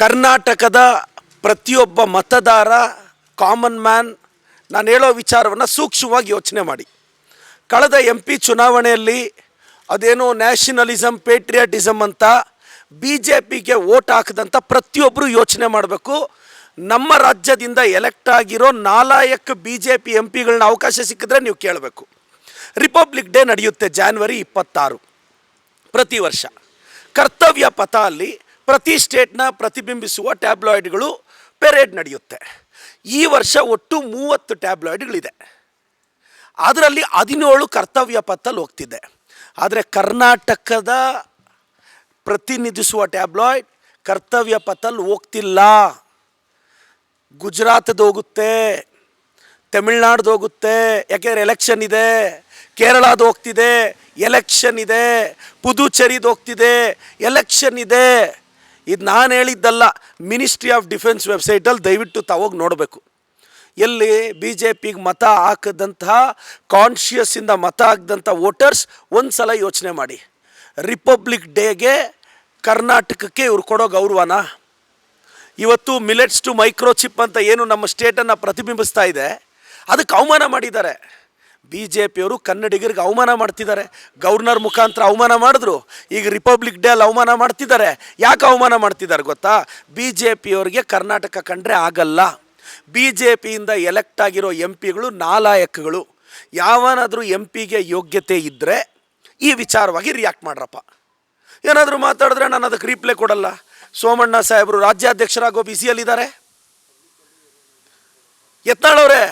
ಕರ್ನಾಟಕದ ಪ್ರತಿಯೊಬ್ಬ ಮತದಾರ, ಕಾಮನ್ ಮ್ಯಾನ್, ನಾನು ಹೇಳೋ ವಿಚಾರವನ್ನು ಸೂಕ್ಷ್ಮವಾಗಿ ಯೋಚನೆ ಮಾಡಿ. ಕಳೆದ MP ಚುನಾವಣೆಯಲ್ಲಿ ಅದೇನೋ ನ್ಯಾಷನಲಿಸಮ್, ಪೇಟ್ರಿಯಾಟಿಸಮ್ ಅಂತ BJPಗೆ ವೋಟ್ ಹಾಕಿದಂಥ ಪ್ರತಿಯೊಬ್ಬರು ಯೋಚನೆ ಮಾಡಬೇಕು. ನಮ್ಮ ರಾಜ್ಯದಿಂದ ಎಲೆಕ್ಟ್ ಆಗಿರೋ 4 BJP MPಗಳನ್ನ ಅವಕಾಶ ಸಿಕ್ಕಿದ್ರೆ ನೀವು ಕೇಳಬೇಕು. ರಿಪಬ್ಲಿಕ್ ಡೇ ನಡೆಯುತ್ತೆ January 26 ಪ್ರತಿ ವರ್ಷ. ಕರ್ತವ್ಯ ಪಥ ಅಲ್ಲಿ ಪ್ರತಿ ಸ್ಟೇಟ್ನ ಪ್ರತಿಬಿಂಬಿಸುವ ಟ್ಯಾಬ್ಲಾಯ್ಡ್ಗಳು ಪೆರೇಡ್ ನಡೆಯುತ್ತೆ. ಈ ವರ್ಷ ಒಟ್ಟು 30 ಟ್ಯಾಬ್ಲಾಯ್ಡ್ಗಳಿದೆ. ಅದರಲ್ಲಿ 17 ಕರ್ತವ್ಯ ಪಥಲ್ಲಿ ಹೋಗ್ತಿದೆ. ಆದರೆ ಕರ್ನಾಟಕದ ಪ್ರತಿನಿಧಿಸುವ ಟ್ಯಾಬ್ಲಾಯ್ಡ್ ಕರ್ತವ್ಯ ಪಥಲ್ಲಿ ಹೋಗ್ತಿಲ್ಲ. ಗುಜರಾತ್ದು ಹೋಗುತ್ತೆ, ತಮಿಳ್ನಾಡ್ದು ಹೋಗುತ್ತೆ, ಯಾಕೆಂದರೆ ಎಲೆಕ್ಷನ್ ಇದೆ. ಕೇರಳದು ಹೋಗ್ತಿದೆ, ಎಲೆಕ್ಷನ್ ಇದೆ. ಪುದುಚೇರಿದು ಹೋಗ್ತಿದೆ, ಎಲೆಕ್ಷನ್ ಇದೆ. ಇದು ನಾನು ಹೇಳಿದ್ದಲ್ಲ, ಮಿನಿಸ್ಟ್ರಿ ಆಫ್ ಡಿಫೆನ್ಸ್ ವೆಬ್ಸೈಟಲ್ಲಿ ದಯವಿಟ್ಟು ತಾವೋಗಿ ನೋಡಬೇಕು. ಎಲ್ಲಿ BJPಗೆ ಮತ ಹಾಕಿದಂತಹ, ಕಾನ್ಷಿಯಸ್ಸಿಂದ ಮತ ಹಾಕಿದಂಥ ವೋಟರ್ಸ್ ಒಂದು ಸಲ ಯೋಚನೆ ಮಾಡಿ. ರಿಪಬ್ಲಿಕ್ ಡೇಗೆ ಕರ್ನಾಟಕಕ್ಕೆ ಇವ್ರು ಕೊಡೋ ಗೌರವನ? ಇವತ್ತು ಮಿಲೆಟ್ಸ್ ಟು ಮೈಕ್ರೋಚಿಪ್ ಅಂತ ಏನು ನಮ್ಮ ಸ್ಟೇಟನ್ನು ಪ್ರತಿಬಿಂಬಿಸ್ತಾ ಇದೆ, ಅದಕ್ಕೆ ಅವಮಾನ ಮಾಡಿದ್ದಾರೆ. BJPಯವರು ಕನ್ನಡಿಗರಿಗೆ ಅವಮಾನ ಮಾಡ್ತಿದ್ದಾರೆ. ಗವರ್ನರ್ ಮುಖಾಂತರ ಅವಮಾನ ಮಾಡಿದ್ರು, ಈಗ ರಿಪಬ್ಲಿಕ್ ಡೇ ಅಲ್ಲಿ ಅವಮಾನ ಮಾಡ್ತಿದ್ದಾರೆ. ಯಾಕೆ ಅವಮಾನ ಮಾಡ್ತಿದ್ದಾರೆ ಗೊತ್ತಾ? BJPಯವರಿಗೆ ಕರ್ನಾಟಕ ಕಂಡ್ರೆ ಆಗಲ್ಲ. BJPಯಿಂದ ಎಲೆಕ್ಟ್ ಆಗಿರೋ MPಗಳು ನಾಲಾಯಕಗಳು. ಯಾವನಾದರೂ MPಗೆ ಯೋಗ್ಯತೆ ಇದ್ದರೆ ಈ ವಿಚಾರವಾಗಿ ರಿಯಾಕ್ಟ್ ಮಾಡ್ರಪ್ಪ. ಏನಾದರೂ ಮಾತಾಡಿದ್ರೆ ನಾನು ಅದಕ್ಕೆ ರೀಪ್ಲೇ ಕೊಡಲ್ಲ. ಸೋಮಣ್ಣ ಸಾಹೇಬರು ರಾಜ್ಯಾಧ್ಯಕ್ಷರಾಗೋ ಬಿಸಿಯಲ್ಲಿದ್ದಾರೆ. ಯತ್ನಾಳವ್ರೆ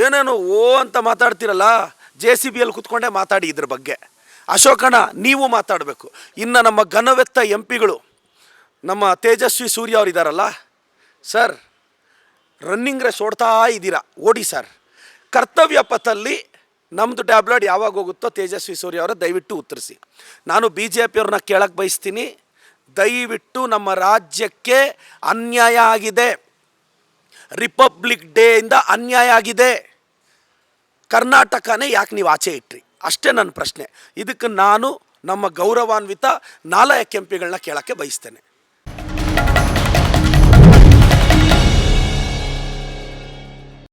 ಏನೇನು ಓ ಅಂತ ಮಾತಾಡ್ತಿರಲ್ಲ, JCBಯಲ್ಲಿ ಕೂತ್ಕೊಂಡೇ ಮಾತಾಡಿ ಇದ್ರ ಬಗ್ಗೆ. ಅಶೋಕಣ್ಣ ನೀವು ಮಾತಾಡಬೇಕು. ಇನ್ನು ನಮ್ಮ ಘನವೆತ್ತ MPಗಳು, ನಮ್ಮ ತೇಜಸ್ವಿ ಸೂರ್ಯ ಅವರು ಇದ್ದಾರಲ್ಲ ಸರ್, ರನ್ನಿಂಗ್ ರೇಸ್ ಓಡ್ತಾ ಇದ್ದೀರಾ, ಓಡಿ ಸರ್. ಕರ್ತವ್ಯ ಪಥಲ್ಲಿ ನಮ್ಮದು ಟ್ಯಾಬ್ಲೆಟ್ ಯಾವಾಗ ಹೋಗುತ್ತೋ ತೇಜಸ್ವಿ ಸೂರ್ಯ ಅವರ ದಯವಿಟ್ಟು ಉತ್ತರಿಸಿ. ನಾನು BJPಯವ್ರನ್ನ ಕೇಳಕ್ಕೆ ಬಯಸ್ತೀನಿ, ದಯವಿಟ್ಟು ನಮ್ಮ ರಾಜ್ಯಕ್ಕೆ ಅನ್ಯಾಯ ಆಗಿದೆ. ರಿಪಬ್ಲಿಕ್ ಡೇಯಿಂದ ಅನ್ಯಾಯ ಆಗಿದೆ. ಕರ್ನಾಟಕನೇ ಯಾಕೆ ನೀವು ಆಚೆ ಇಟ್ರಿ? ಅಷ್ಟೇ ನನ್ನ ಪ್ರಶ್ನೆ. ಇದಕ್ಕೆ ನಾನು ನಮ್ಮ ಗೌರವಾನ್ವಿತ 4 MPಗಳನ್ನ ಕೇಳೋಕ್ಕೆ ಬಯಸ್ತೇನೆ.